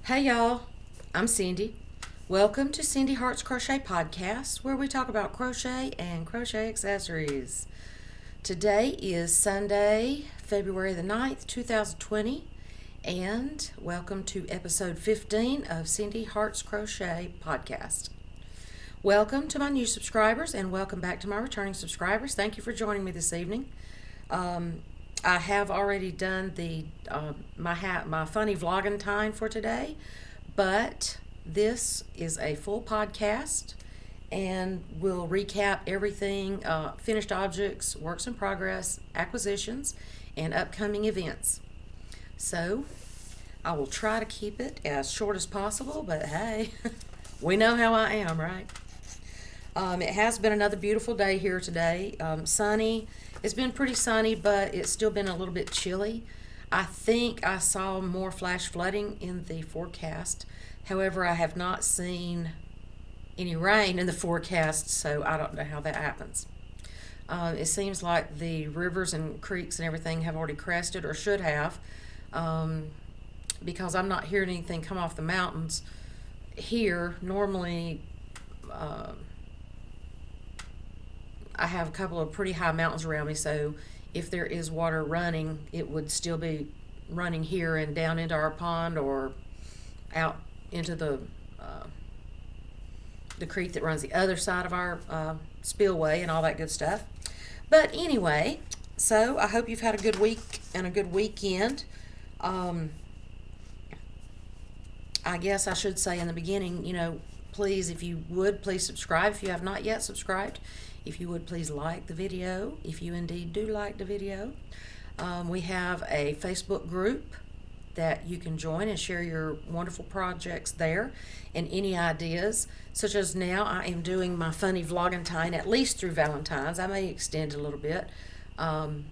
Hey y'all, I'm Cindy. Welcome to Cindy Hearts Crochet Podcast, where we talk about crochet and crochet accessories. Today is Sunday, February the 9th, 2020, and welcome to episode 15 of Cindy Hearts Crochet Podcast. Welcome to my new subscribers and welcome back to my returning subscribers. Thank you for joining me this evening. I have already done my funny vlogging time for today, but this is a full podcast and we'll recap everything, finished objects, works in progress, acquisitions, and upcoming events. So I will try to keep it as short as possible, but hey, we know how I am, right? It has been another beautiful day here today. Sunny. It's been pretty sunny, but it's still been a little bit chilly. I think I saw more flash flooding in the forecast. However, I have not seen any rain in the forecast, so I don't know how that happens. It seems like the rivers and creeks and everything have already crested, or should have, because I'm not hearing anything come off the mountains here. Normally, I have a couple of pretty high mountains around me, so if there is water running, it would still be running here and down into our pond or out into the creek that runs the other side of our spillway and all that good stuff. But anyway, so I hope you've had a good week and a good weekend. I guess I should say in the beginning, please, if you would, please subscribe if you have not yet subscribed. If you would, please like the video, if you indeed do like the video. We have a Facebook group that you can join and share your wonderful projects there and any ideas, such as now I am doing my funny vlogging time at least through Valentine's. I may extend a little bit. And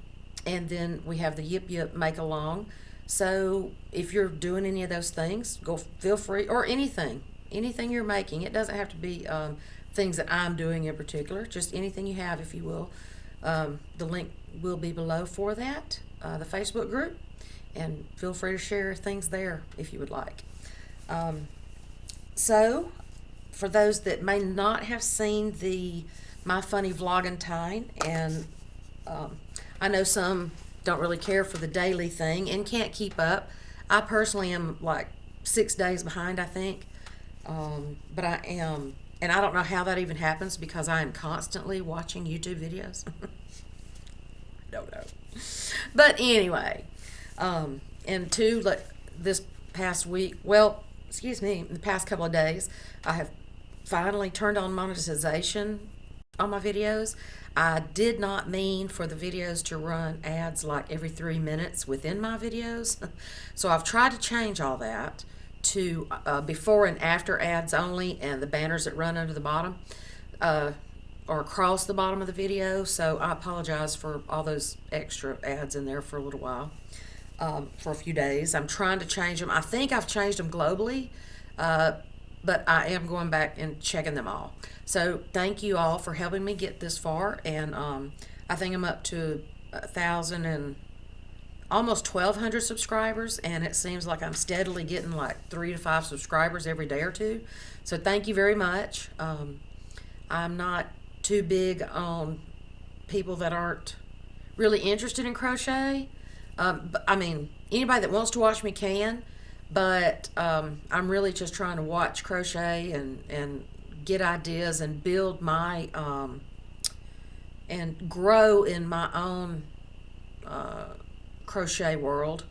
then we have the Yip Yip Make Along. So if you're doing any of those things, feel free, or anything you're making. It doesn't have to be things that I'm doing in particular, just anything you have, if you will. The link will be below for that, the Facebook group, and feel free to share things there if you would like. So for those that may not have seen my funny vlogging time, and I know some don't really care for the daily thing and can't keep up. I personally am like 6 days behind, I think. But I am, and I don't know how that even happens because I am constantly watching YouTube videos. Don't know. But anyway, this past week, the past couple of days, I have finally turned on monetization on my videos. I did not mean for the videos to run ads like every 3 minutes within my videos. So I've tried to change all that to before and after ads only, and the banners that run under the bottom or across the bottom of the video. So I apologize for all those extra ads in there for a little while, for a few days. I'm trying to change them. I think I've changed them globally, but I am going back and checking them all. So thank you all for helping me get this far, and I think I'm up to 1,000 and almost 1,200 subscribers, and it seems like I'm steadily getting like 3 to 5 subscribers every day or two. So thank you very much. I'm not too big on people that aren't really interested in crochet. I mean, anybody that wants to watch me can, but I'm really just trying to watch crochet and get ideas and build my and grow in my own crochet world.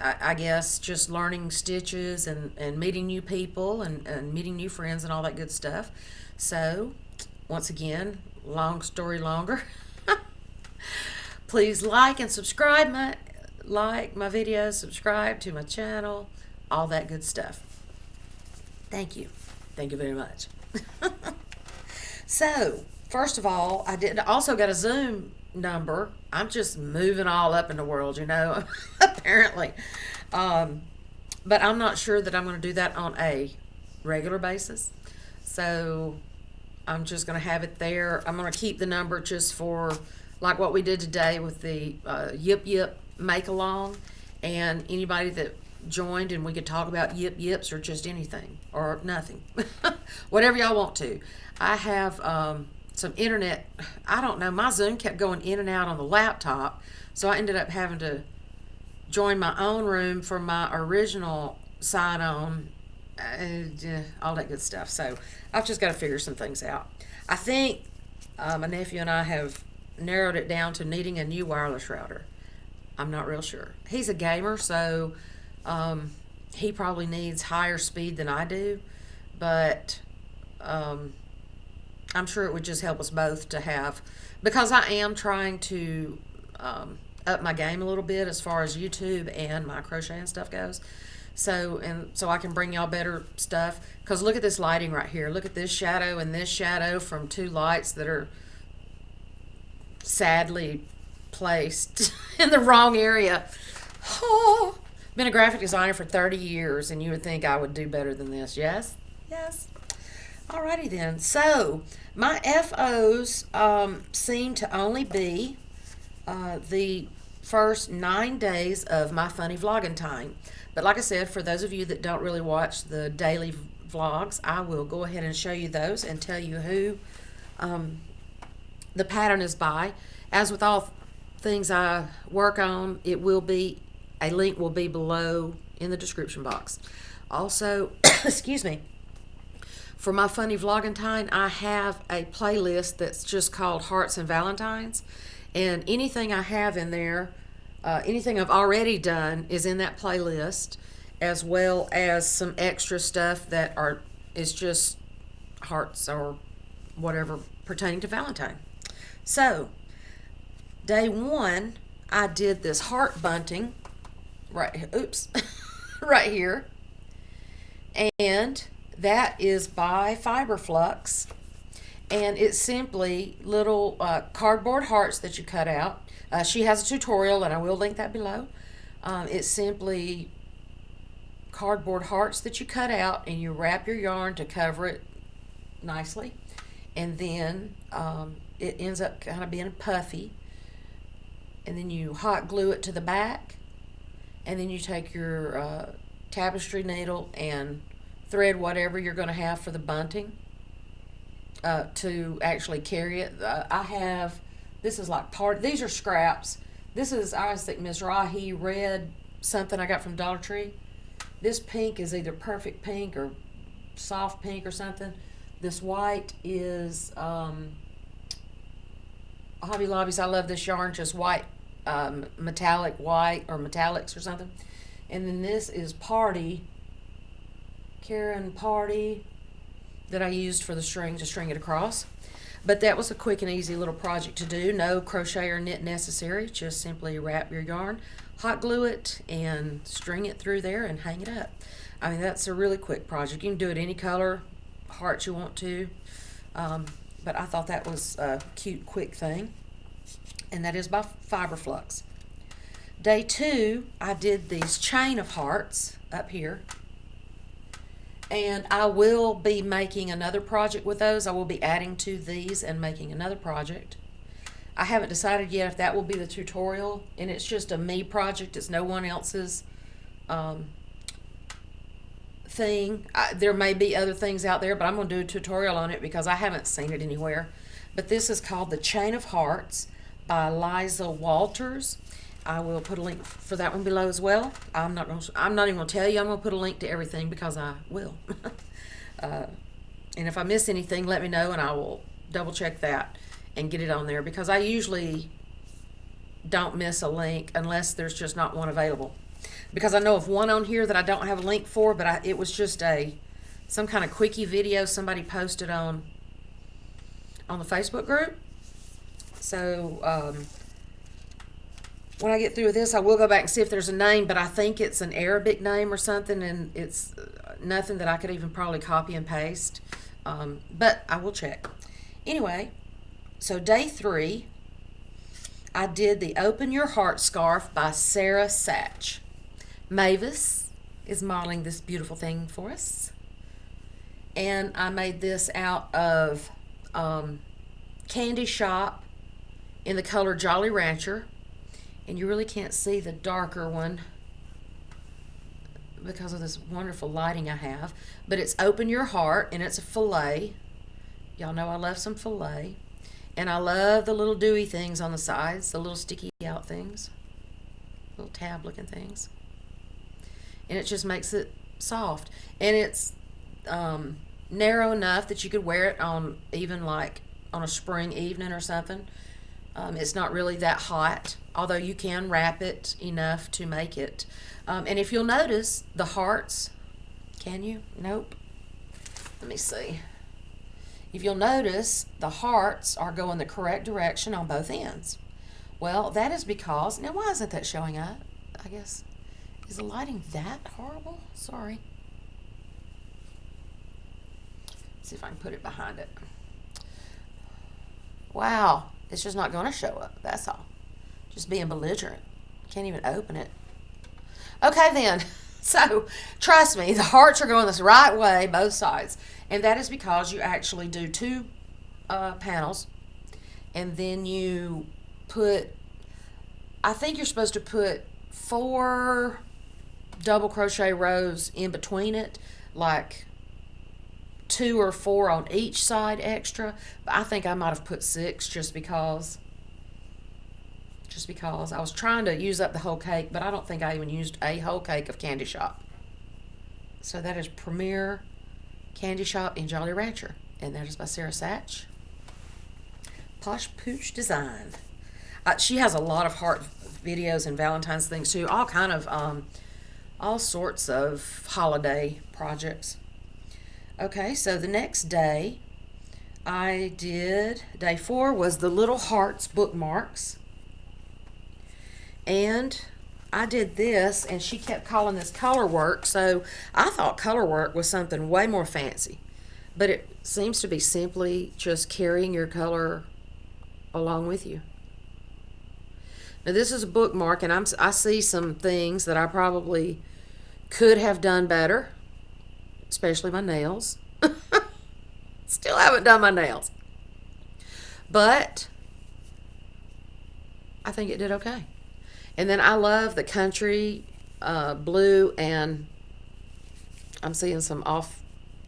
I guess just learning stitches and meeting new people and meeting new friends and all that good stuff. So once again, long story longer, please like and subscribe my videos, subscribe to my channel, all that good stuff. Thank you very much. So first of all, I also got a Zoom number. I'm just moving all up in the world, apparently. But I'm not sure that I'm going to do that on a regular basis. So I'm just going to have it there. I'm going to keep the number just for like what we did today with the Yip Yip Make Along, and anybody that joined and we could talk about yips or just anything or nothing. Whatever y'all want to. I have some internet. I don't know. My Zoom kept going in and out on the laptop, so I ended up having to join my own room for my original sign-on, all that good stuff. So I've just got to figure some things out. I think my nephew and I have narrowed it down to needing a new wireless router. I'm not real sure. He's a gamer, so he probably needs higher speed than I do, but I'm sure it would just help us both to have, because I am trying to up my game a little bit as far as YouTube and my crochet and stuff goes. So I can bring y'all better stuff. Because look at this lighting right here. Look at this shadow and this shadow from two lights that are sadly placed in the wrong area. Oh, been a graphic designer for 30 years, and you would think I would do better than this. Yes? Yes. Alrighty then. So my FOs seem to only be the first 9 days of my funny vlogging time. But like I said, for those of you that don't really watch the daily vlogs, I will go ahead and show you those and tell you who the pattern is by. As with all things I work on, it will be, a link will be below in the description box. Also, excuse me, for my funny vlogging time, I have a playlist that's just called Hearts and Valentines. And anything I have in there, anything I've already done is in that playlist, as well as some extra stuff that is just hearts or whatever pertaining to Valentine. So, day 1, I did this heart bunting right here. Oops, right here. And that is by Fiberflux. And it's simply little cardboard hearts that you cut out. She has a tutorial, and I will link that below. It's simply cardboard hearts that you cut out, and you wrap your yarn to cover it nicely. And then it ends up kind of being puffy. And then you hot glue it to the back. And then you take your tapestry needle and thread whatever you're going to have for the bunting. To actually carry it. This is like these are scraps. This is, I think, Miss Rahi red something I got from Dollar Tree. This pink is either perfect pink or soft pink or something. This white is Hobby Lobby's. I love this yarn, just white, metallic white or metallics or something. And then this is Karen Party, that I used for the string to string it across. But that was a quick and easy little project to do. No crochet or knit necessary. Just simply wrap your yarn, hot glue it, and string it through there and hang it up. I mean, that's a really quick project. You can do it any color heart you want to. But I thought that was a cute, quick thing. And that is by Fiberflux. Day 2, I did these chain of hearts up here. And I will be making another project with those. I will be adding to these and making another project. I haven't decided yet if that will be the tutorial, and it's just a me project. It's no one else's thing. There may be other things out there, but I'm going to do a tutorial on it because I haven't seen it anywhere. But this is called The Chain of Hearts by Liza Walters. I will put a link for that one below as well. I'm not even going to tell you. I'm going to put a link to everything because I will. And if I miss anything, let me know, and I will double check that and get it on there, because I usually don't miss a link unless there's just not one available. Because I know of one on here that I don't have a link for, but it was just some kind of quickie video somebody posted on the Facebook group. So when I get through with this, I will go back and see if there's a name, but I think it's an Arabic name or something, and it's nothing that I could even probably copy and paste. But I will check. Anyway, so day 3, I did the Open Your Heart scarf by Sarah Satch. Mavis is modeling this beautiful thing for us. And I made this out of Candy Shop in the color Jolly Rancher. And you really can't see the darker one because of this wonderful lighting I have. But it's Open Your Heart, and it's a fillet. Y'all know I love some fillet. And I love the little dewy things on the sides, the little sticky out things, little tab looking things. And it just makes it soft. And it's narrow enough that you could wear it on even like on a spring evening or something. It's not really that hot, although you can wrap it enough to make it. And if you'll notice, the hearts, can you? Nope. Let me see. If you'll notice, the hearts are going the correct direction on both ends. Well, that is because, now why isn't that showing up? I guess, is the lighting that horrible? Sorry. Let's see if I can put it behind it. Wow, it's just not going to show up, that's all. Just being belligerent. Can't even open it. Okay then, so trust me, the hearts are going this right way, both sides. And that is because you actually do two panels, and then you put, I think you're supposed to put 4 double crochet rows in between it, like 2 or 4 on each side extra. But I think I might have put 6 just because I was trying to use up the whole cake, but I don't think I even used a whole cake of Candy Shop. So that is Premier Candy Shop in Jolly Rancher, and that is by Sarah Satch. Posh Pooch Design. She has a lot of heart videos and Valentine's things too, all sorts of holiday projects. Okay, so the next day day 4 was the Little Hearts Bookmarks, and I did this, and she kept calling this color work, so I thought color work was something way more fancy. But it seems to be simply just carrying your color along with you. Now this is a bookmark, and I see some things that I probably could have done better, especially my nails. Still haven't done my nails. But I think it did okay. And then I love the country blue, and I'm seeing some off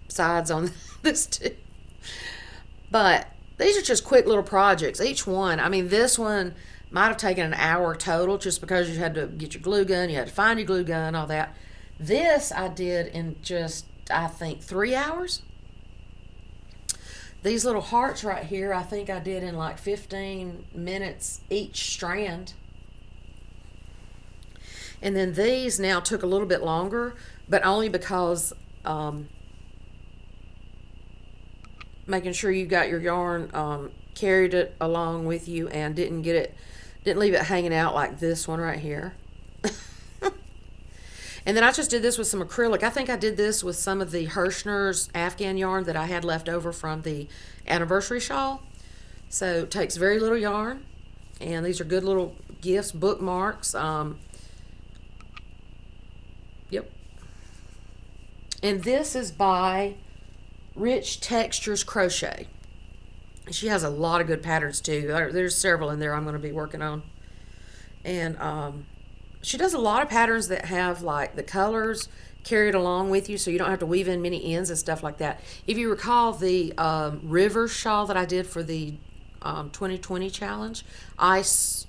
sides on this too. But these are just quick little projects. Each one, I mean, this one might have taken an hour total just because you had to get your glue gun, you had to find your glue gun, all that. This I did in just, I think, 3 hours. These little hearts right here, I think I did in like 15 minutes each strand. And then these now took a little bit longer, but only because making sure you got your yarn, carried it along with you, and didn't leave it hanging out like this one right here. And then I just did this with some acrylic. I think I did this with some of the Hirschner's Afghan yarn that I had left over from the anniversary shawl. So it takes very little yarn, and these are good little gifts, bookmarks. Yep. And this is by Rich Textures Crochet. She has a lot of good patterns too. There's several in there I'm going to be working on. And she does a lot of patterns that have like the colors carried along with you, so you don't have to weave in many ends and stuff like that. If you recall, the river shawl that I did for the 2020 challenge, Ice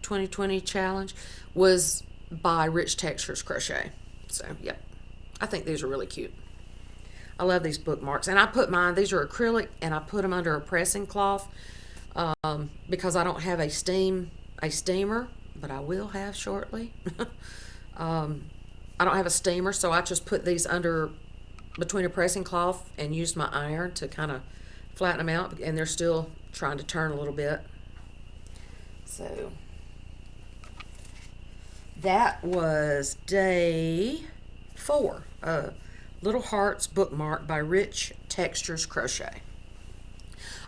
2020 challenge, was by Rich Textures Crochet. So, yep. I think these are really cute. I love these bookmarks. And I put mine, these are acrylic, and I put them under a pressing cloth because I don't have a steamer, but I will have shortly. I don't have a steamer, so I just put these under between a pressing cloth and used my iron to kind of flatten them out, and they're still trying to turn a little bit. So that was day 4. Little Hearts Bookmark by Rich Textures Crochet.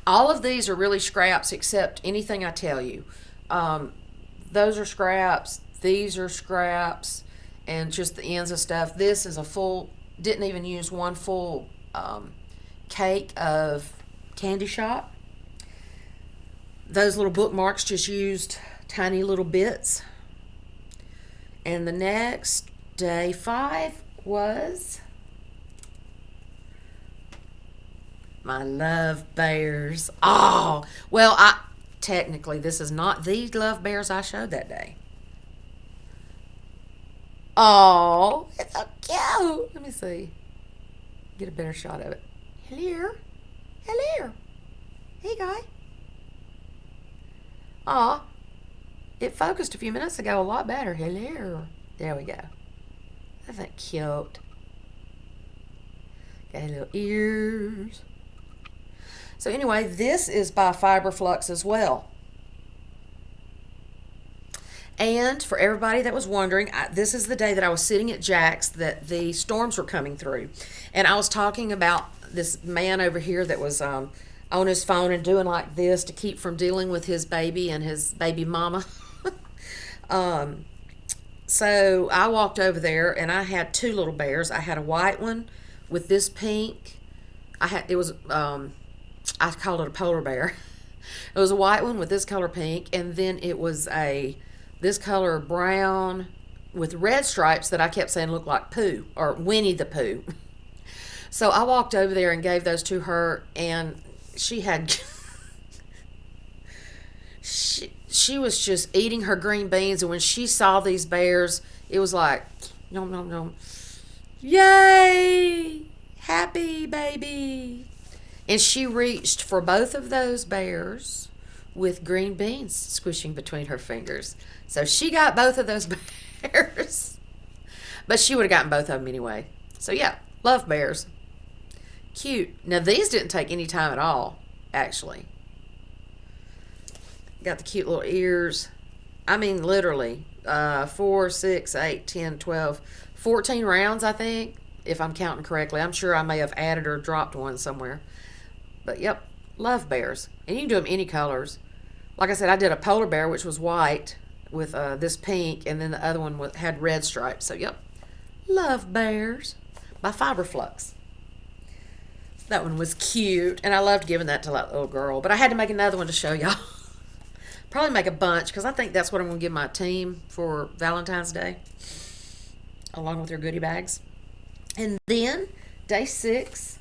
All of these are really scraps except anything I tell you. Those are scraps, these are scraps, and just the ends of stuff. This is a full, didn't even use one full cake of Candy Shop. Those little bookmarks just used tiny little bits. And the next day 5 was my love bears. Oh, well, technically this is not the love bears I showed that day. Oh, it's so cute. Let me see. Get a better shot of it. Hello. Hello. Hey, guy. Aw, it focused a few minutes ago a lot better. Hello. There we go. Isn't that cute? Got little ears. So anyway, this is by Fiberflux as well. And for everybody that was wondering, this is the day that I was sitting at Jack's that the storms were coming through. And I was talking about this man over here that was on his phone and doing like this to keep from dealing with his baby and his baby mama. So I walked over there and I had 2 little bears. I had a white one with this pink. I called it a polar bear. It was a white one with this color pink, and then it was this color brown with red stripes that I kept saying looked like Pooh, or Winnie the Pooh. So I walked over there and gave those to her, and she had she was just eating her green beans, and when she saw these bears, it was like, nom nom nom, yay, happy baby. And she reached for both of those bears with green beans squishing between her fingers. So she got both of those bears. But she would have gotten both of them anyway. So yeah, love bears. Cute. Now these didn't take any time at all, actually. Got the cute little ears. I mean, literally, 4, 6, 8, 10, 12, 14 rounds, I think, if I'm counting correctly. I'm sure I may have added or dropped one somewhere. But yep, love bears. And you can do them any colors. Like I said, I did a polar bear, which was white, with this pink, and then the other one had red stripes. So yep, love bears by Fiberflux. That one was cute, and I loved giving that to that little girl. But I had to make another one to show y'all. Probably make a bunch, because I think that's what I'm going to give my team for Valentine's Day, along with their goodie bags. And then, day 6,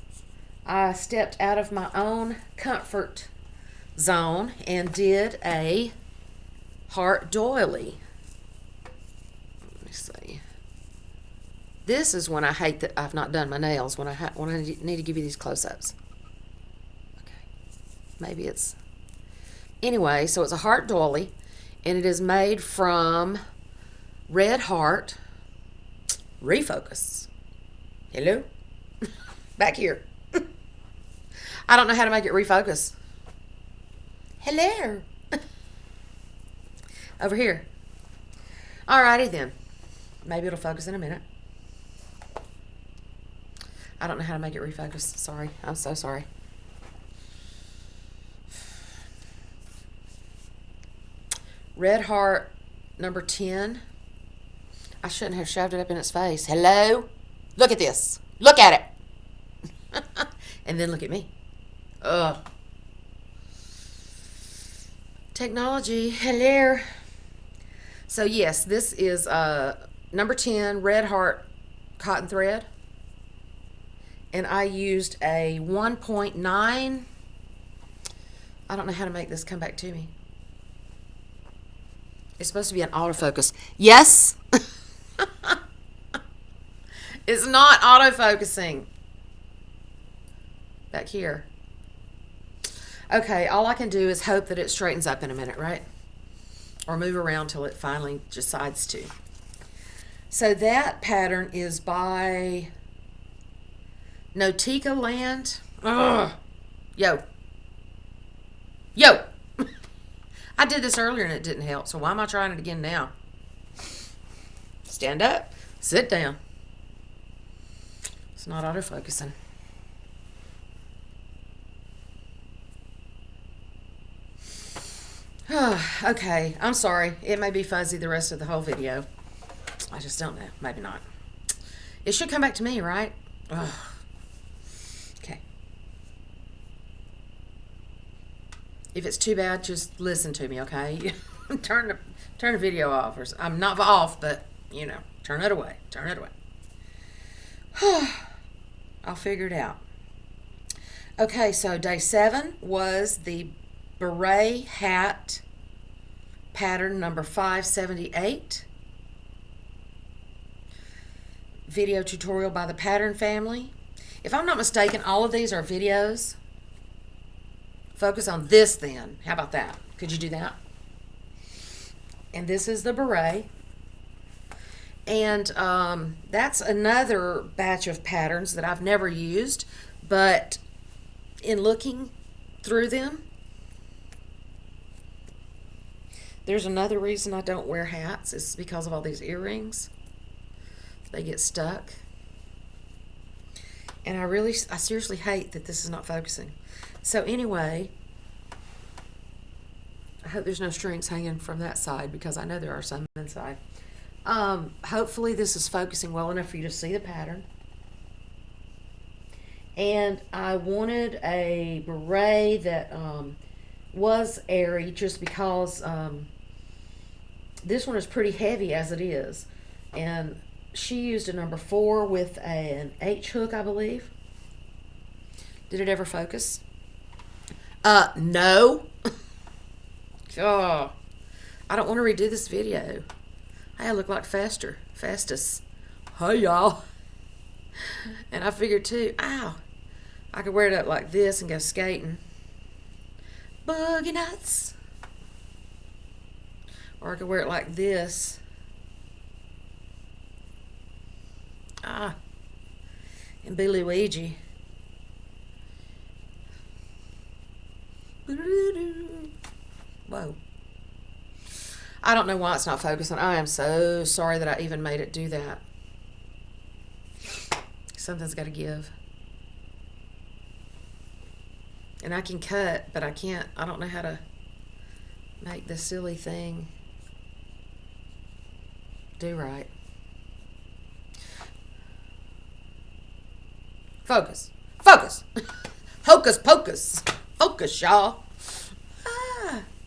I stepped out of my own comfort zone and did a heart doily. Let me see. This is when I hate that I've not done my nails, when I need to give you these close-ups. Okay. Maybe it's... Anyway, so it's a heart doily, and it is made from red heart. Refocus. Hello? Back here. I don't know how to make it refocus. Hello. Over here. Alrighty then. Maybe it'll focus in a minute. I don't know how to make it refocus. Sorry. I'm so sorry. Red heart number 10. I shouldn't have shoved it up in its face. Hello? Look at this. Look at it. And then look at me. Ugh. Technology. Hello. So yes, this is number 10 red heart cotton thread. And I used a 1.9. I don't know how to make this come back to me. It's supposed to be an autofocus. Yes. It's not autofocusing. Back here. Okay, all I can do is hope that it straightens up in a minute, right? Or move around till it finally decides to. So that pattern is by Notica Land. Ugh. Yo. I did this earlier and it didn't help, so why am I trying it again now? Stand up. Sit down. It's not autofocusing. Okay, I'm sorry. It may be fuzzy the rest of the whole video. I just don't know. Maybe not. It should come back to me, right? Ugh. Okay. If it's too bad, just listen to me, okay? Turn the video off. I'm not off, but, you know. Turn it away. Turn it away. I'll figure it out. Okay, so day 7 was the beret hat pattern number 578. Video tutorial by the Pattern Family. If I'm not mistaken, all of these are videos. Focus on this then. How about that? Could you do that? And this is the beret. And that's another batch of patterns that I've never used, but in looking through them, there's another reason I don't wear hats. It's because of all these earrings. They get stuck. And I seriously hate that this is not focusing. So anyway, I hope there's no strings hanging from that side because I know there are some inside. Hopefully this is focusing well enough for you to see the pattern. And I wanted a beret that was airy just because this one is pretty heavy as it is. And she used a number 4 with an H hook, I believe. Did it ever focus? No. Oh, I don't want to redo this video. I look like Festus. Hey, y'all. And I figured too, ow, I could wear it up like this and go skating. Boogie nuts. Or I could wear it like this. And be Luigi. Whoa. I don't know why it's not focusing. I am so sorry that I even made it do that. Something's got to give. And I can cut, but I can't. I don't know how to make this silly thing do right. Focus. Focus. Hocus pocus. Focus, y'all.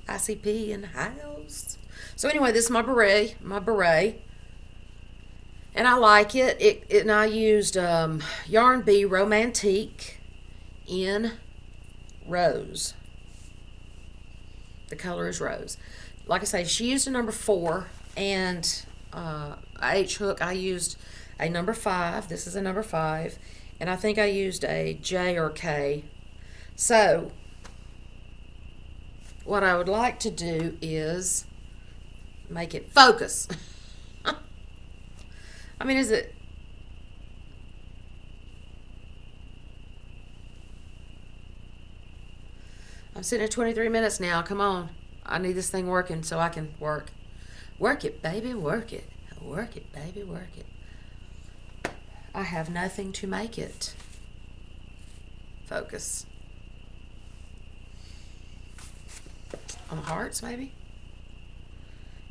ICP in the house. So anyway, this is my beret. And I like it. And I used Yarn Bee Romantique in rose. The color is rose. Like I say, she used a number 4, and H hook, I used a number 5. This is a number 5. And I think I used a J or K. So what I would like to do is make it focus. I mean, is it? I'm sitting at 23 minutes now. Come on. I need this thing working so I can work. Work it, baby, work it. Work it, baby, work it. I have nothing to make it focus. On the hearts, maybe?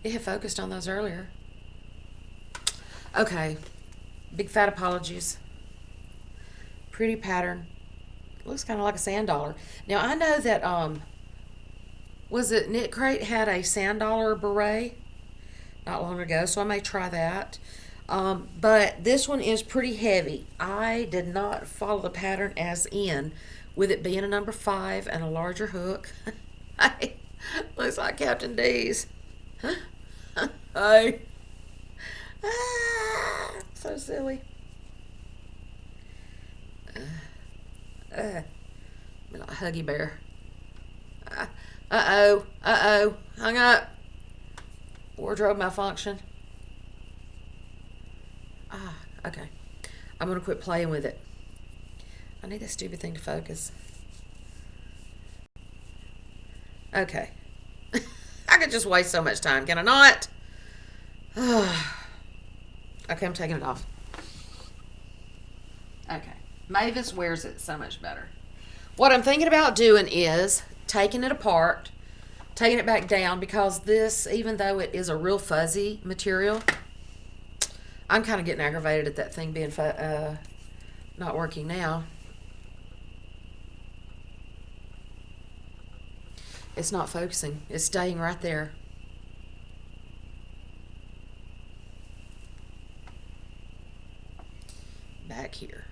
It had focused on those earlier. Okay. Big fat apologies. Pretty pattern. Looks kind of like a sand dollar. Now, I know that, was it Knit Crate had a sand dollar beret not long ago, so I may try that. But this one is pretty heavy. I did not follow the pattern as in, with it being a number 5 and a larger hook. Looks like Captain D's. Hey. So silly. Like a Huggy Bear. Uh-oh. Hung up. Wardrobe malfunction. Okay. I'm going to quit playing with it. I need this stupid thing to focus. Okay. I could just waste so much time, can I not? Okay, I'm taking it off. Okay. Mavis wears it so much better. What I'm thinking about doing is taking it apart, taking it back down, because this, even though it is a real fuzzy material, I'm kind of getting aggravated at that thing being not working now. It's not focusing. It's staying right there. back here.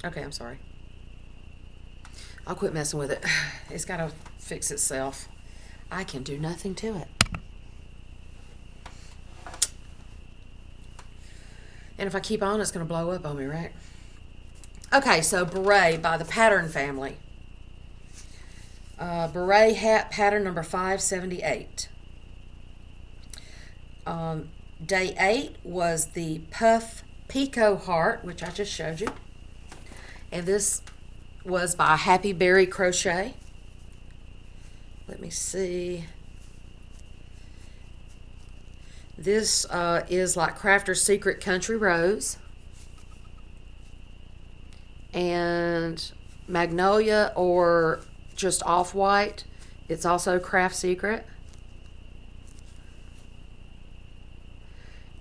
Okay, I'm sorry. I'll quit messing with it. It's got to fix itself. I can do nothing to it. And if I keep on, it's going to blow up on me, right? Okay, so beret by the Pattern family. Beret hat pattern number 578. Day 8 was the Puff Pico heart, which I just showed you. And this was by Happy Berry Crochet. Let me see. This is like Crafter's Secret Country Rose. And Magnolia or just Off-White. It's also Craft Secret.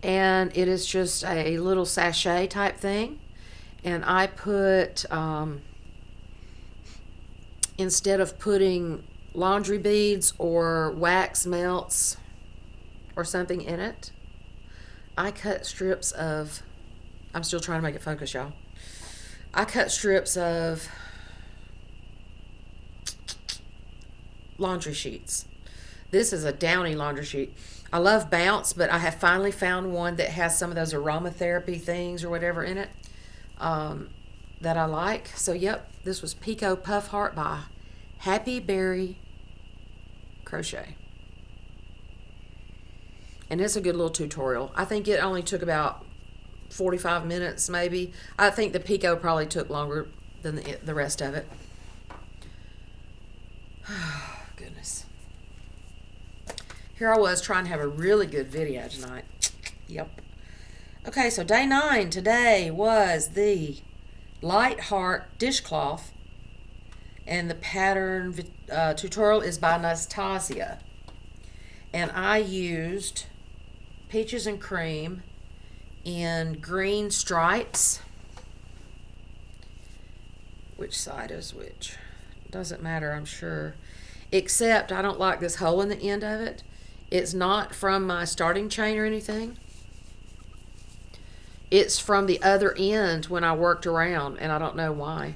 And it is just a little sachet type thing. And I put, instead of putting laundry beads or wax melts or something in it, I cut strips of, I'm still trying to make it focus, y'all. I cut strips of laundry sheets. This is a downy laundry sheet. I love Bounce, but I have finally found one that has some of those aromatherapy things or whatever in it that I like. So, yep, this was Pico Puff Heart by Happy Berry Crochet. And it's a good little tutorial. I think it only took about 45 minutes maybe. I think the Pico probably took longer than the rest of it. Oh, goodness. Here I was trying to have a really good video tonight. Yep. Okay, so day 9 today was the Light Heart Dishcloth. And the pattern tutorial is by Nastasia. And I used Peaches and Cream in green stripes. Which side is which? Doesn't matter, I'm sure. Except I don't like this hole in the end of it. It's not from my starting chain or anything. It's from the other end when I worked around, and I don't know why.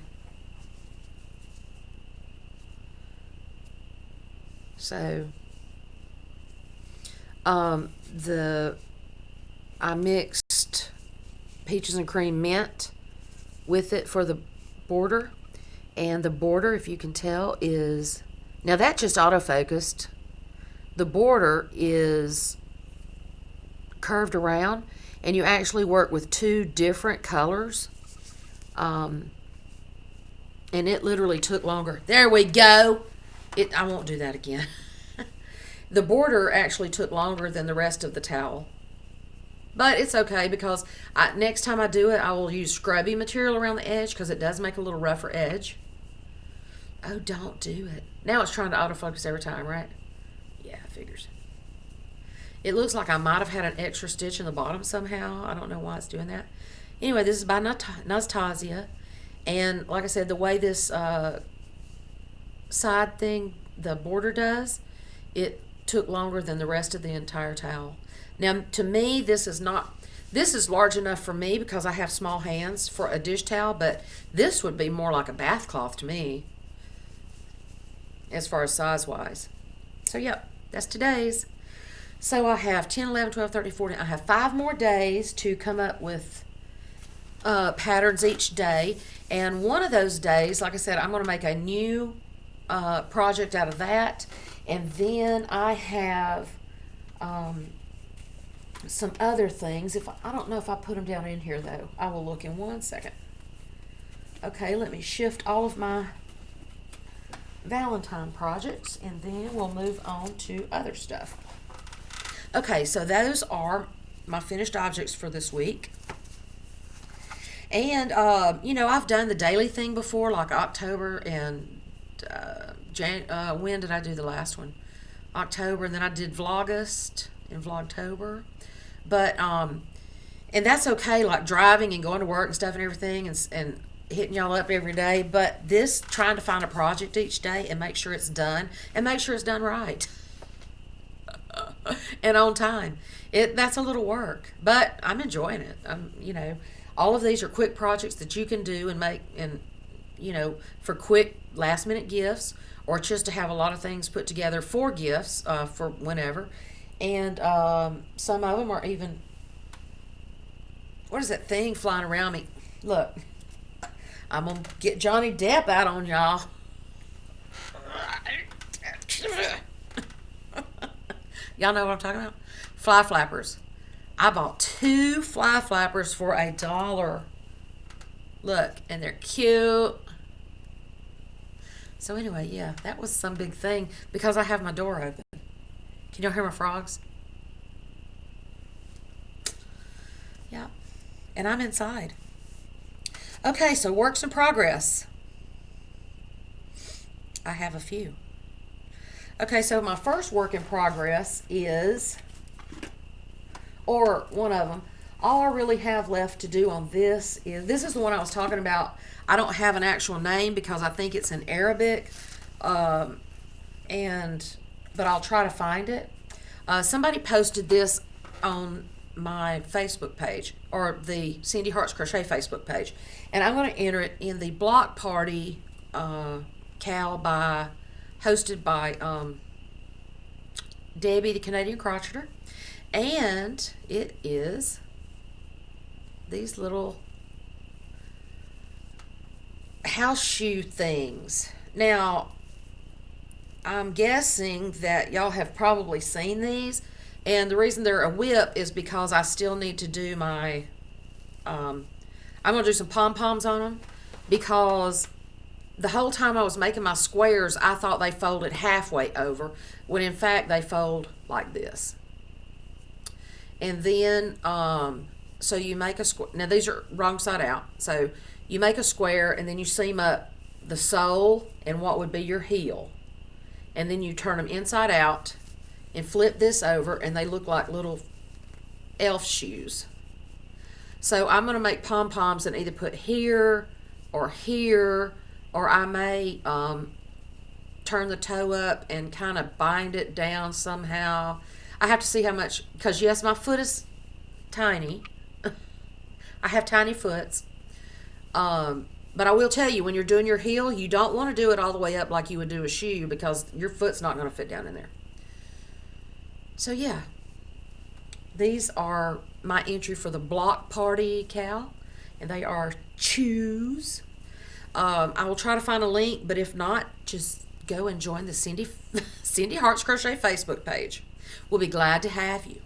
So, I mixed Peaches and Cream mint with it for the border. And the border, if you can tell, is... Now, that just autofocused. The border is curved around, and you actually work with 2 different colors. And it literally took longer. There we go. I won't do that again. The border actually took longer than the rest of the towel. But it's okay because next time I do it, I will use scrubby material around the edge because it does make a little rougher edge. Oh, don't do it. Now it's trying to autofocus every time, right? Yeah, figures. It looks like I might have had an extra stitch in the bottom somehow. I don't know why it's doing that. Anyway, this is by Nastasia. And like I said, the way this side thing, the border does, it took longer than the rest of the entire towel. Now, to me, this is large enough for me because I have small hands for a dish towel, but this would be more like a bath cloth to me as far as size-wise. So, yep, that's today's. So I have 10, 11, 12, 13, 14. I have 5 more days to come up with patterns each day. And one of those days, like I said, I'm going to make a new project out of that. And then I have some other things. I don't know if I put them down in here, though. I will look in 1 second. Okay, let me shift all of my Valentine projects, and then we'll move on to other stuff. Okay, so those are my finished objects for this week. And, I've done the daily thing before, like October and when did I do the last one? October, and then I did Vlogust in Vlogtober. But, and that's okay, like driving and going to work and stuff and everything, and hitting y'all up every day. But this, trying to find a project each day and make sure it's done, and make sure it's done right. And on time That's a little work, but I'm enjoying it. All of these are quick projects that you can do and make, and for quick last minute gifts, or just to have a lot of things put together for gifts for whenever. And some of them are even, what is that thing flying around me? Look, I'm gonna get Johnny Depp out on y'all. Y'all know what I'm talking about? Fly flappers. I bought 2 fly flappers for $1. Look, and they're cute. So anyway, yeah, that was some big thing because I have my door open. Can y'all hear my frogs? Yeah. And I'm inside. Okay, so works in progress. I have a few. Okay, so my first work in progress is, or one of them, all I really have left to do on this is the one I was talking about. I don't have an actual name because I think it's in Arabic, but I'll try to find it. Somebody posted this on my Facebook page, or the Cindy Hearts Crochet Facebook page, and I'm going to enter it in the block party cal hosted by Debbie, the Canadian Crocheter, and it is these little house shoe things. Now, I'm guessing that y'all have probably seen these, and the reason they're a whip is because I still need to do my I'm going to do some pom-poms on them, because the whole time I was making my squares, I thought they folded halfway over, when in fact they fold like this. And then, so you make a square. Now these are wrong side out. So you make a square, and then you seam up the sole and what would be your heel. And then you turn them inside out and flip this over, and they look like little elf shoes. So I'm going to make pom-poms and either put here, or I may turn the toe up and kind of bind it down somehow. I have to see how much, because yes, my foot is tiny. I have tiny foots. But I will tell you, when you're doing your heel, you don't want to do it all the way up like you would do a shoe, because your foot's not going to fit down in there. So yeah, these are my entry for the block party cal, and they are shoes. I will try to find a link, but if not, just go and join the Cindy Hearts Crochet Facebook page. We'll be glad to have you.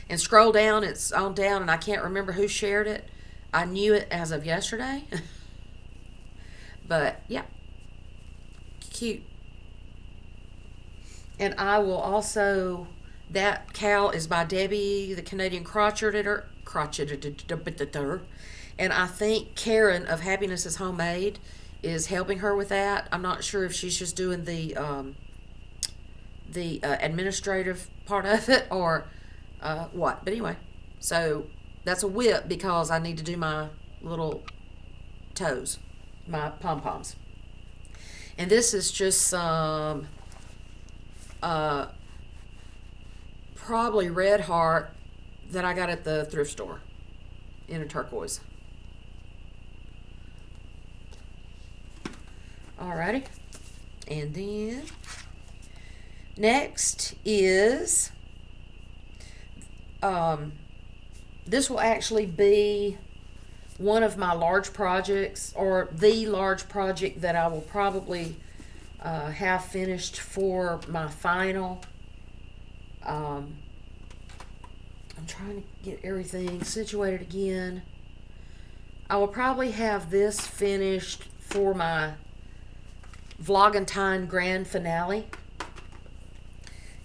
And scroll down, it's on down, and I can't remember who shared it. I knew it as of yesterday. But yeah, cute. And I will also, that cal is by Debbie, the Canadian Crocheter, and I think Karen of Happiness is Homemade is helping her with that. I'm not sure if she's just doing the administrative part of it, or what. But anyway, so that's a whip, because I need to do my little toes, my pom-poms. And this is just some probably red heart that I got at the thrift store in a turquoise. Alrighty. And then next is this will actually be one of my large projects, or the large project that I will probably have finished for my final. I'm trying to get everything situated again. I will probably have this finished for my Vlogentine grand finale.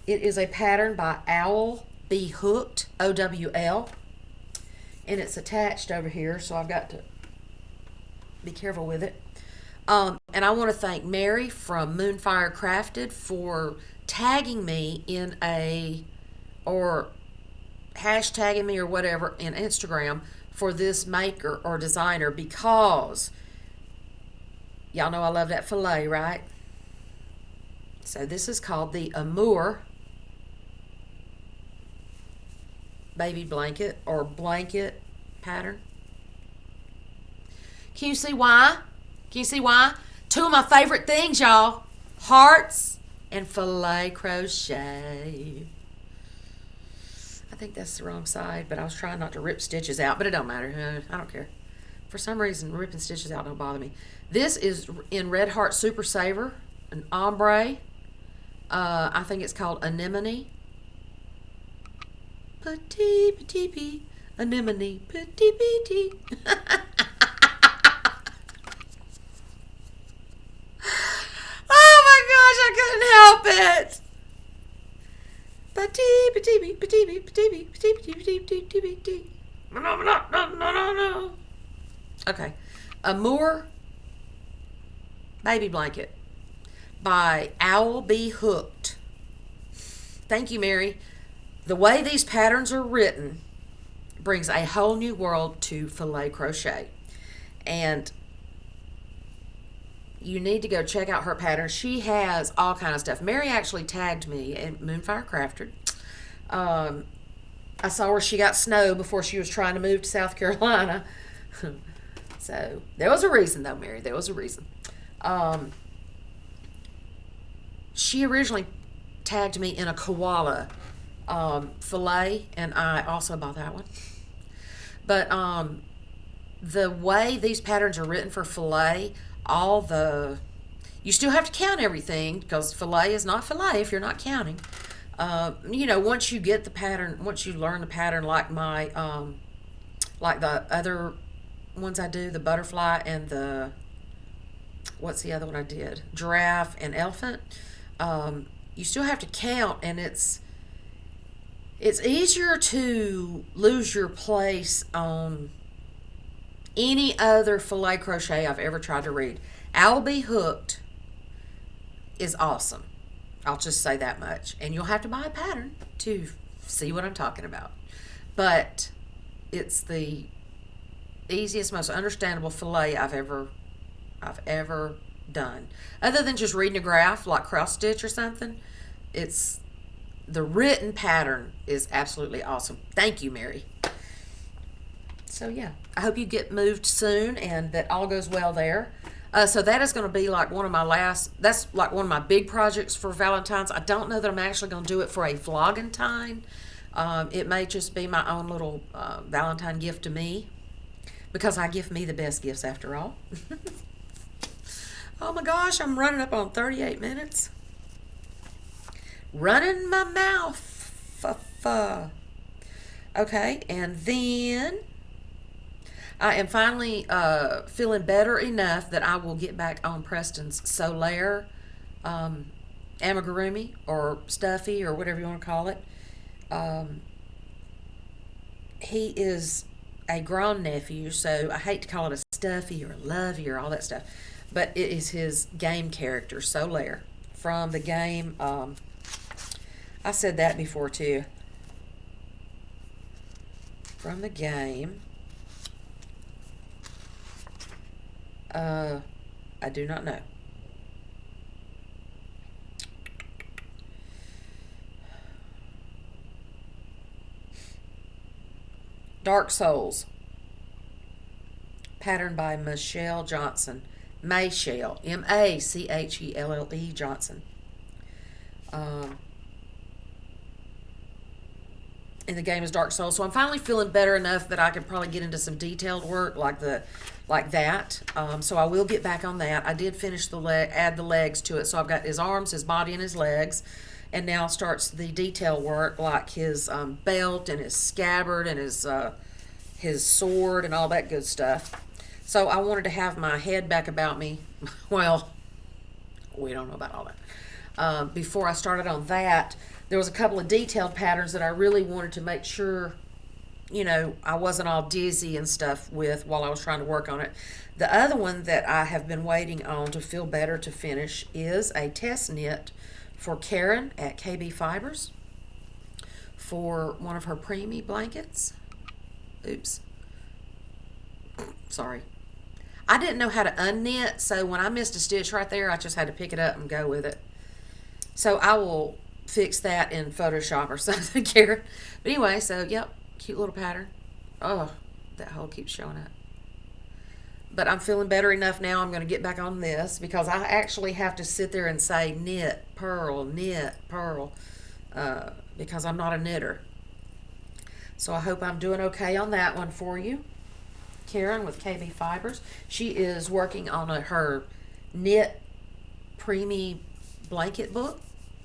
It is a pattern by Owl Be Hooked, OWL, and it's attached over here, so I've got to be careful with it. And I want to thank Mary from Moonfire Crafted for tagging me in or hashtagging me or whatever in Instagram for this maker or designer, because y'all know I love that filet, right? So this is called the Amour baby blanket or blanket pattern. Can you see why? Can you see why? Two of my favorite things, y'all. Hearts and filet crochet. I think that's the wrong side, but I was trying not to rip stitches out, but it don't matter. I don't care. For some reason, ripping stitches out don't bother me. This is in Red Heart Super Saver, an ombre. I think it's called Anemone. Petit, anemone, petit. Oh my gosh, I couldn't help it. No. Okay. Amour baby blanket by Owl Be Hooked. Thank you, Mary. The way these patterns are written brings a whole new world to filet crochet. And you need to go check out her pattern. She has all kind of stuff. Mary actually tagged me at Moonfire Crafted. I saw where she got snow before she was trying to move to South Carolina. So there was a reason, though, Mary. There was a reason. She originally tagged me in a koala fillet, and I also bought that one. But the way these patterns are written for fillet, you still have to count everything, because fillet is not fillet if you're not counting. Once you get the pattern, once you learn the pattern, like the other ones I do, the butterfly and what's the other one I did? Giraffe and elephant. You still have to count, and it's easier to lose your place on any other filet crochet I've ever tried to read. Owl Be Hooked is awesome. I'll just say that much. And you'll have to buy a pattern to see what I'm talking about. But it's the easiest, most understandable filet I've ever done. Other than just reading a graph like cross stitch or something, the written pattern is absolutely awesome. Thank you, Mary. So yeah, I hope you get moved soon and that all goes well there. So that is going to be like that's like one of my big projects for Valentine's. I don't know that I'm actually going to do it for a vlogantine. It may just be my own little Valentine gift to me, because I give me the best gifts after all. Oh my gosh, I'm running up on 38 minutes. Running my mouth. Okay, and then I am finally feeling better enough that I will get back on Preston's Solaire amigurumi or stuffy or whatever you want to call it. He is a grown nephew, so I hate to call it a stuffy or a lovey or all that stuff, but it is his game character, Solaire, from the game. I said that before too. From the game. I do not know. Dark Souls. Patterned by Michelle Johnson. Maychelle. Macchelle Johnson. And the game is Dark Souls. So I'm finally feeling better enough that I could probably get into some detailed work like that. So I will get back on that. I did finish add the legs to it. So I've got his arms, his body, and his legs. And now starts the detail work, like his belt and his scabbard and his sword and all that good stuff. So I wanted to have my head back about me. Well, we don't know about all that. Before I started on that, there was a couple of detailed patterns that I really wanted to make sure, I wasn't all dizzy and stuff with while I was trying to work on it. The other one that I have been waiting on to feel better to finish is a test knit for Karen at KB Fibers for one of her preemie blankets. Oops. Sorry. I didn't know how to unknit, so when I missed a stitch right there, I just had to pick it up and go with it. So I will fix that in Photoshop or something, Karen. But anyway, so yep, Cute little pattern. Oh, that hole keeps showing up. But I'm feeling better enough now. I'm going to get back on this because I actually have to sit there and say knit, purl, because I'm not a knitter. So I hope I'm doing okay on that one for you. Karen with KB Fibers. She is working on her knit preemie blanket book.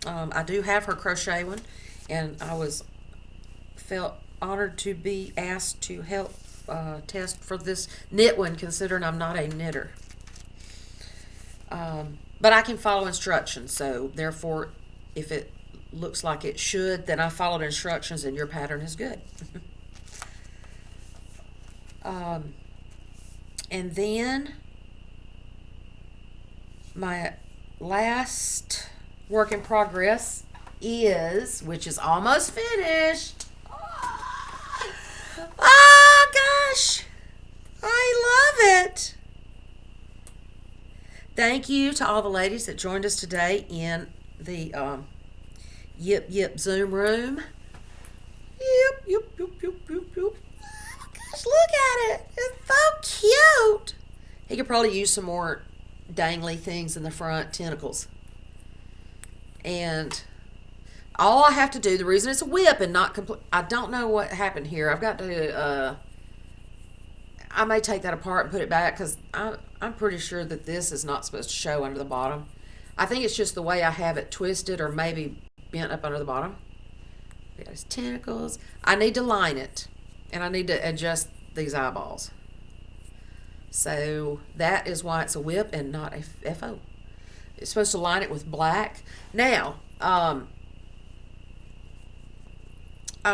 I do have her crochet one, and felt honored to be asked to help test for this knit one, considering I'm not a knitter. But I can follow instructions, so therefore, if it looks like it should, then I followed instructions and your pattern is good. And then my last work in progress which is almost finished. Oh gosh, I love it. Thank you to all the ladies that joined us today in the Yip Yip Zoom room. Yip. Oh gosh, look at it. It's so cute. He could probably use some more dangly things in the front, tentacles. And all I have to do, the reason it's a whip and not complete, I don't know what happened here. I've got to, I may take that apart and put it back because I'm pretty sure that this is not supposed to show under the bottom. I think it's just the way I have it twisted or maybe bent up under the bottom. Got his tentacles. I need to line it and I need to adjust these eyeballs. So that is why it's a whip and not a FO. It's supposed to line it with black. Now, I'm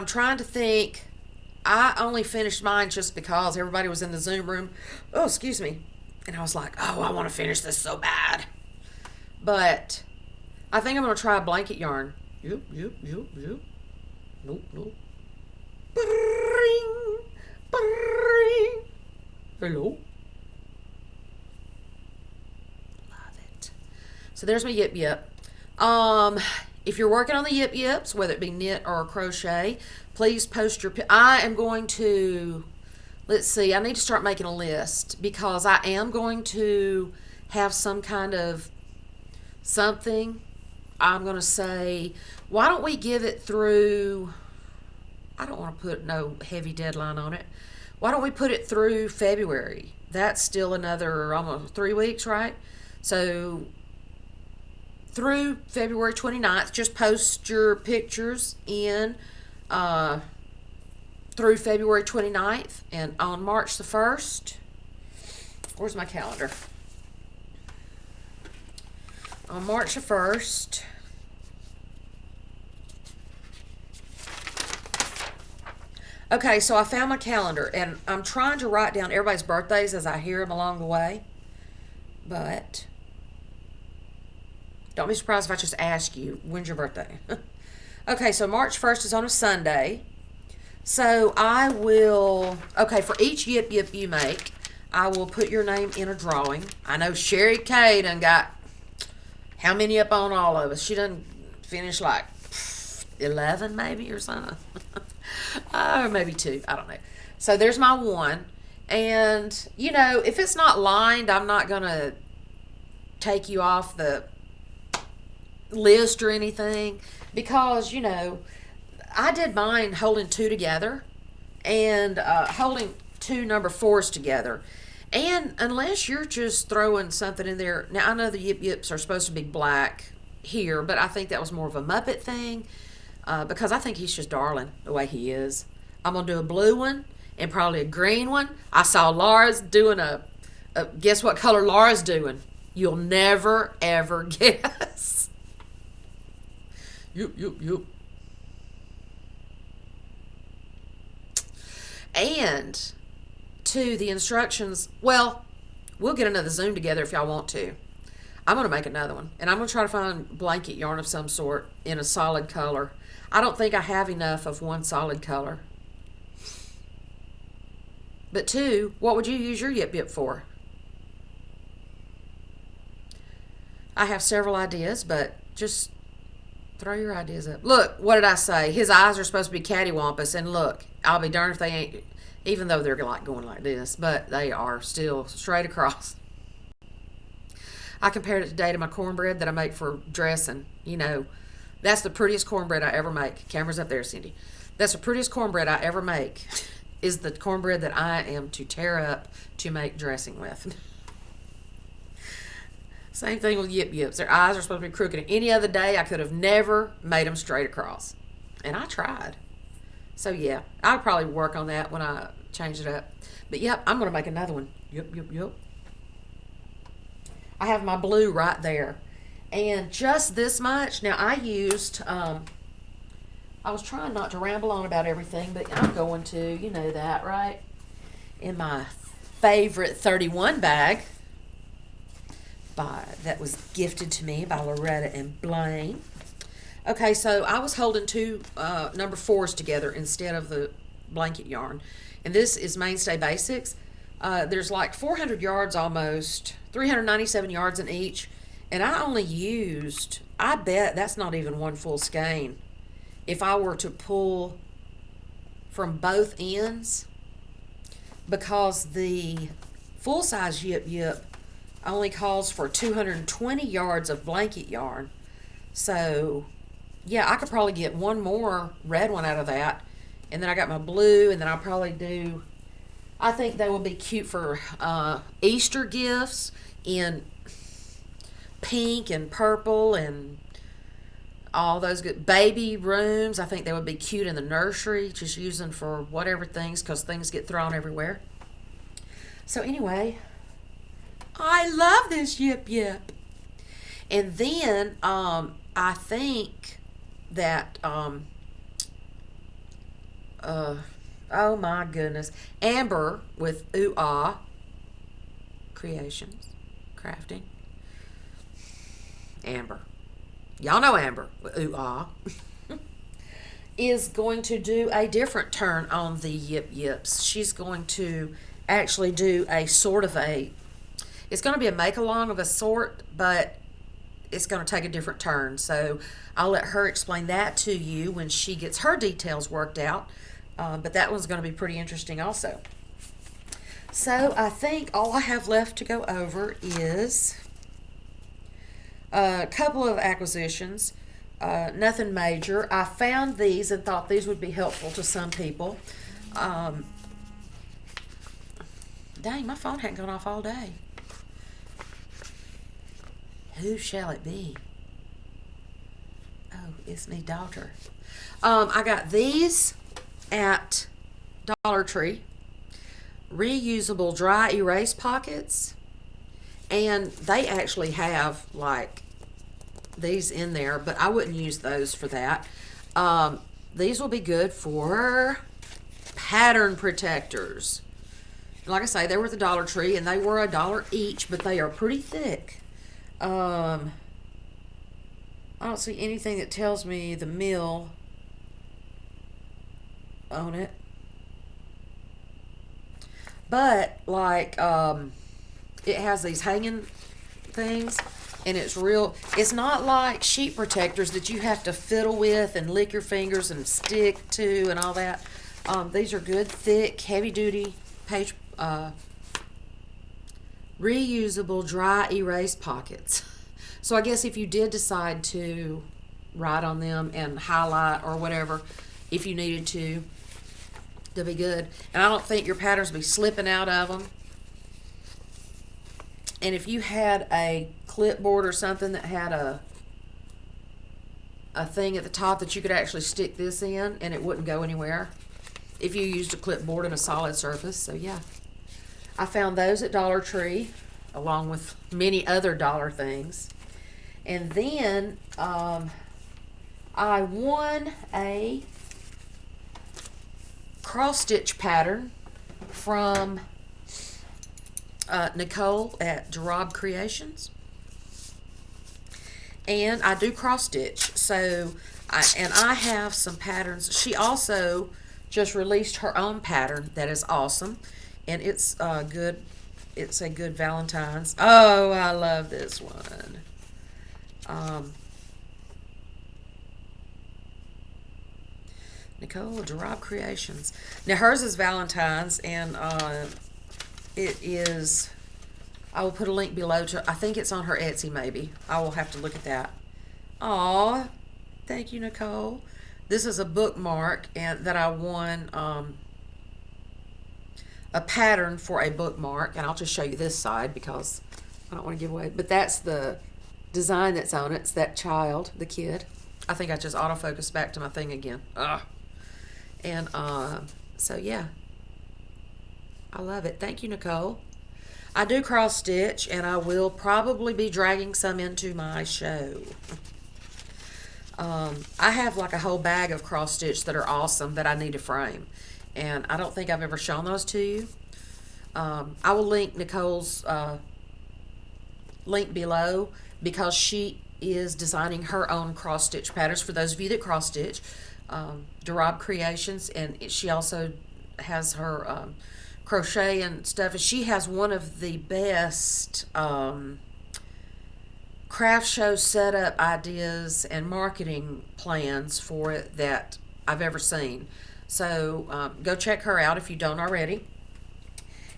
trying to think. I only finished mine just because everybody was in the Zoom room. Oh, excuse me. And I was like, oh, I want to finish this so bad. But I think I'm going to try a blanket yarn. Yep. Nope. Bring. Hello. Love it. So there's my Yip Yip. If you're working on the Yip Yips, whether it be knit or crochet, please post your... I am going to... Let's see. I need to start making a list because I am going to have some kind of something. I'm going to say, why don't we give it through... I don't want to put no heavy deadline on it. Why don't we put it through February? That's still another almost 3 weeks, right? So... through February 29th, just post your pictures in through February 29th, and on March the 1st, where's my calendar? On March the 1st, okay, so I found my calendar, and I'm trying to write down everybody's birthdays as I hear them along the way, but... don't be surprised if I just ask you, when's your birthday? Okay, so March 1st is on a Sunday. So I will, okay, for each Yip Yip you make, I will put your name in a drawing. I know Sherry Kay done got how many up on all of us? She done finished like 11 maybe or something. Or maybe 2, I don't know. So there's my one. And, you know, if it's not lined, I'm not going to take you off the list or anything because, you know, I did mine holding 2 together and holding 2 number 4s together. And unless you're just throwing something in there, now I know the Yip Yips are supposed to be black here, but I think that was more of a Muppet thing because I think he's just darling the way he is. I'm going to do a blue one and probably a green one. I saw Laura's doing a guess what color Laura's doing? You'll never, ever guess. Yep. And to the instructions, well, we'll get another Zoom together if y'all want to. I'm going to make another one. And I'm going to try to find blanket yarn of some sort in a solid color. I don't think I have enough of one solid color. But 2, what would you use your Yip Yip for? I have several ideas, but just Throw your ideas up. Look, what did I say? His eyes are supposed to be cattywampus, and look, I'll be darned if they ain't, even though they're like going like this, but they are still straight across. I compared it today to my cornbread that I make for dressing. You know, that's the prettiest cornbread I ever make. Camera's up there, Cindy. That's the prettiest cornbread I ever make, is the cornbread that I am to tear up to make dressing with. Same thing with Yip Yips. Their eyes are supposed to be crooked. Any other day, I could have never made them straight across. And I tried. So, yeah, I'll probably work on that when I change it up. But, yep, I'm going to make another one. Yep. I have my blue right there. And just this much. Now, I used, I was trying not to ramble on about everything, but I'm going to. You know that, right? In my favorite 31 bag. That was gifted to me by Loretta and Blaine. Okay, so I was holding two number 4s together instead of the blanket yarn. And this is Mainstay Basics. There's like 400 yards almost, 397 yards in each. And I only used, I bet that's not even one full skein. If I were to pull from both ends, because the full-size Yip Yip only calls for 220 yards of blanket yarn. So, yeah, I could probably get one more red one out of that. And then I got my blue, and then I'll probably do, I think they will be cute for Easter gifts in pink and purple and all those good baby rooms. I think they would be cute in the nursery, just using for whatever things, because things get thrown everywhere. So anyway, I love this Yip Yip. And then I think that oh my goodness, Amber with Ooh Ah Creations Crafting. Amber, y'all know Amber with Ooh Ah is going to do a different turn on the Yip Yips. She's going to actually do a sort of a, it's going to be a make-along of a sort, but it's going to take a different turn. So I'll let her explain that to you when she gets her details worked out. But that one's going to be pretty interesting also. So I think all I have left to go over is a couple of acquisitions. Nothing major. I found these and thought these would be helpful to some people. Dang, my phone hadn't gone off all day. Who shall it be? Oh, it's me, daughter. I got these at Dollar Tree. Reusable dry erase pockets. And they actually have like these in there, but I wouldn't use those for that. These will be good for pattern protectors. Like I say, they were at the Dollar Tree and they were $1 each, but they are pretty thick. I don't see anything that tells me the mill on it. But like it has these hanging things, and it's real. It's not like sheet protectors that you have to fiddle with and lick your fingers and stick to and all that. These are good, thick, heavy duty page reusable dry erase pockets. So I guess if you did decide to write on them and highlight or whatever, if you needed to, they'll be good. And I don't think your patterns will be slipping out of them. And if you had a clipboard or something that had a thing at the top that you could actually stick this in and it wouldn't go anywhere if you used a clipboard and a solid surface. So yeah, I found those at Dollar Tree along with many other dollar things. And then I won a cross stitch pattern from Nicole at Nicoles Creations. And I do cross stitch, so I have some patterns. She also just released her own pattern that is awesome, and it's good. It's a good Valentine's. Oh, I love this one. Nicoles Creations. Now hers is Valentine's, and it is. I will put a link below to. I think it's on her Etsy. Maybe I will have to look at that. Aw, thank you, Nicole. This is a bookmark, and that I won a pattern for a bookmark, and I'll just show you this side because I don't want to give away. But that's the design that's on it. It's that child, the kid. I think I just autofocused back to my thing again. Ugh. And so yeah, I love it. Thank you, Nicole. I do cross stitch, and I will probably be dragging some into my show. I have like a whole bag of cross stitch that are awesome that I need to frame, and I don't think I've ever shown those to you. I will link Nicole's link below because she is designing her own cross stitch patterns for those of you that cross stitch. Nicoles Creations, and she also has her crochet and stuff. And she has one of the best craft show setup ideas and marketing plans for it that I've ever seen. So go check her out if you don't already.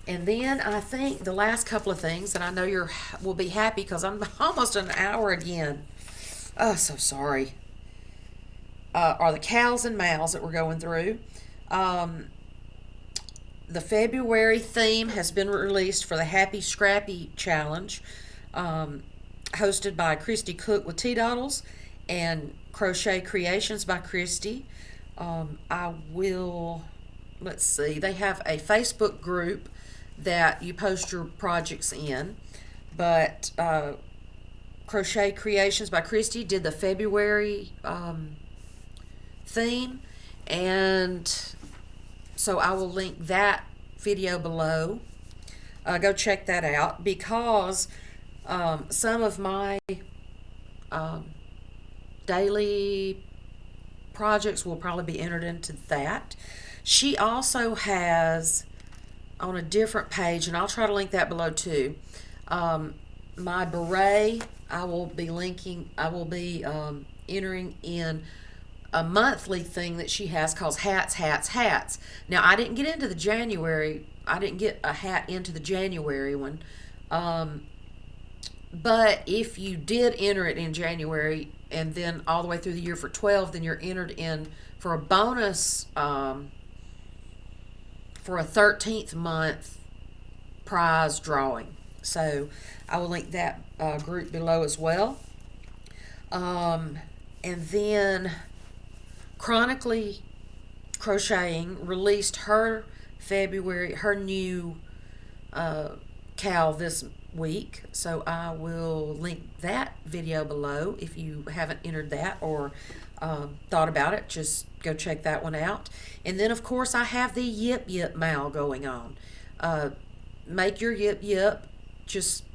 And then I think the last couple of things, and I know you will be happy because I'm almost an hour again. Oh, so sorry. Are the cows and mows that we're going through. The February theme has been released for the Happy Scrappy Challenge, hosted by Christy Cook with Tea Doddles and Crochet Creations by Christy. I will, let's see, they have a Facebook group that you post your projects in, but Crochet Creations by Christy did the February theme, and so I will link that video below. Go check that out because some of my daily projects will probably be entered into that. She also has on a different page, and I'll try to link that below too, my beret. I will be entering in a monthly thing that she has called hats. Now I didn't get into the January, I didn't get a hat into the January one, but if you did enter it in January and then all the way through the year for 12, then you're entered in for a bonus for a 13th month prize drawing. So I will link that group below as well. And then Chronically Crocheting released her new cowl this week, so I will link that video below. If you haven't entered that or thought about it, just go check that one out. And then of course I have the Yip Yip Mal going on. Make your Yip Yip. Just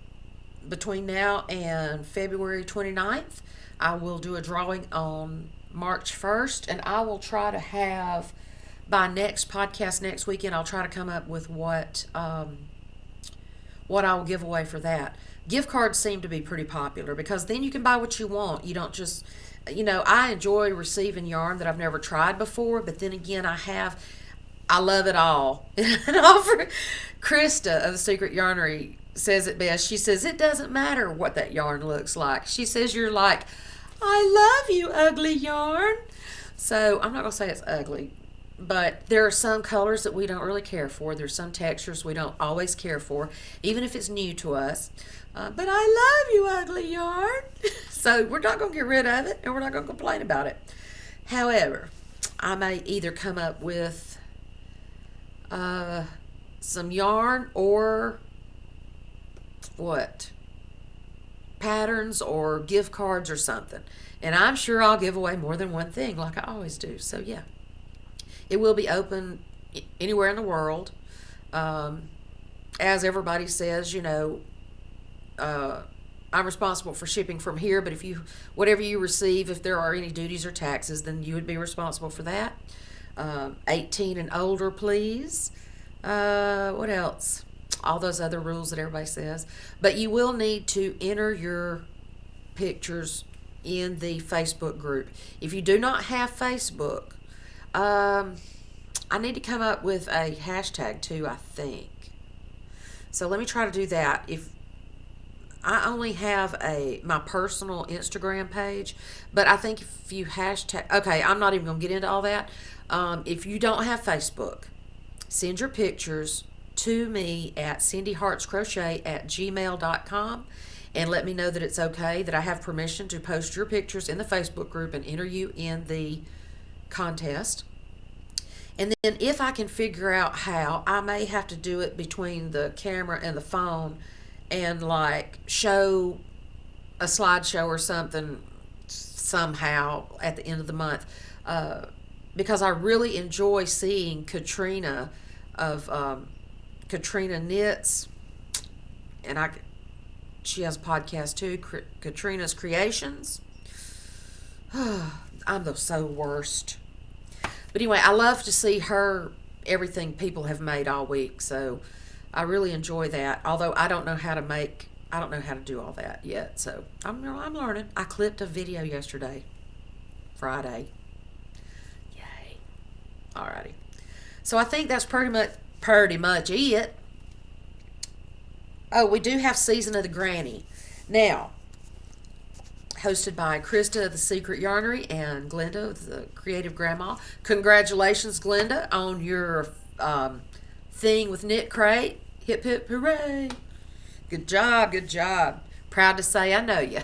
between now and February 29th, I will do a drawing on March 1st, and I will try to have, by next podcast next weekend, I'll try to come up with what I will give away for that. Gift cards seem to be pretty popular because then you can buy what you want. You don't just, I enjoy receiving yarn that I've never tried before, but then again, I love it all. And offer Krista of the Secret Yarnery says it best. She says, it doesn't matter what that yarn looks like. She says, you're like, I love you, ugly yarn. So I'm not going to say it's ugly, but there are some colors that we don't really care for. There's some textures we don't always care for, even if it's new to us. But I love you, ugly yarn. So we're not going to get rid of it, and we're not going to complain about it. However, I may either come up with some yarn or patterns or gift cards or something. And I'm sure I'll give away more than one thing like I always do. So yeah, it will be open anywhere in the world. As everybody says, I'm responsible for shipping from here, but whatever you receive, if there are any duties or taxes, then you would be responsible for that. 18 and older, please. What else? All those other rules that everybody says. But you will need to enter your pictures in the Facebook group. If you do not have Facebook, I need to come up with a hashtag too, I think. So let me try to do that. If I only have my personal Instagram page, but I think if you hashtag, okay, I'm not even going to get into all that. If you don't have Facebook, send your pictures to me at cindyheartscrochet@gmail.com and let me know that it's okay, that I have permission to post your pictures in the Facebook group and enter you in the contest. And then if I can figure out how, I may have to do it between the camera and the phone and like show a slideshow or something somehow at the end of the month. Because I really enjoy seeing Katrina of Katrina Knits, and she has a podcast too, Katrina's Creations. I'm the so worst. But anyway, I love to see everything people have made all week, so I really enjoy that. Although I don't know how to do all that yet, so I'm learning. I clipped a video yesterday, Friday. Yay! Alrighty. So I think that's pretty much it. Oh, we do have Season of the Granny now, hosted by Krista of the Secret Yarnery and Glenda of the Creative Grandma. Congratulations, Glenda, on your thing with Knit Crate. Hip hip hooray! Good job, good job. Proud to say I know you.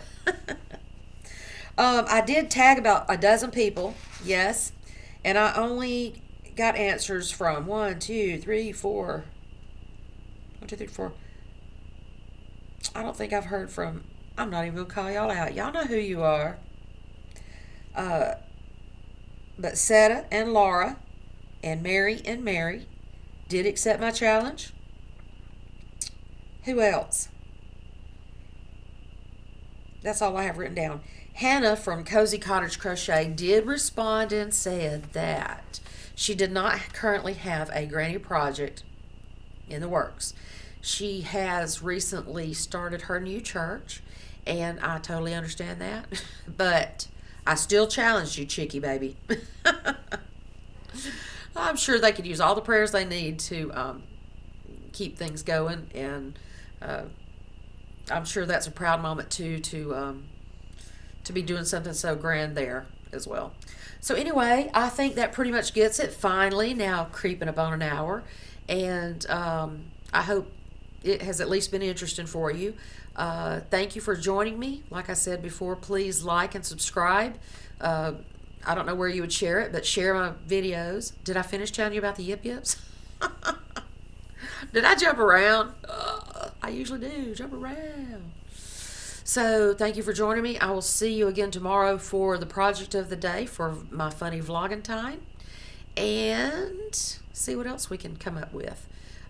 I did tag about a dozen people, yes, and I only got answers from 1, 2, 3, 4. I don't think I've heard from. I'm not even going to call y'all out. Y'all know who you are. But Seta and Laura and Mary did accept my challenge. Who else? That's all I have written down. Hannah from Cozy Cottage Crochet did respond and said that she did not currently have a granny project in the works. She has recently started her new church, and I totally understand that. But I still challenge you, Chickie baby. I'm sure they could use all the prayers they need to keep things going, and I'm sure that's a proud moment too to be doing something so grand there as well. So anyway, I think that pretty much gets it. Finally, now creeping up on an hour, and I hope it has at least been interesting for you. Thank you for joining me. Like I said before, please like and subscribe. I don't know where you would share it, but share my videos. Did I finish telling you about the yip yips? Did I jump around? I usually do, jump around. So thank you for joining me. I will see you again tomorrow for the project of the day for my funny vlogging time, and see what else we can come up with.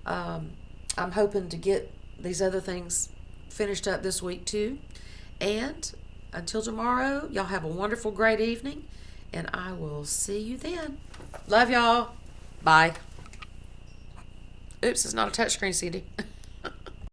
I'm hoping to get these other things finished up this week too. And until tomorrow, y'all have a wonderful, great evening, and I will see you then. Love y'all. Bye. Oops, it's not a touchscreen, Cindy.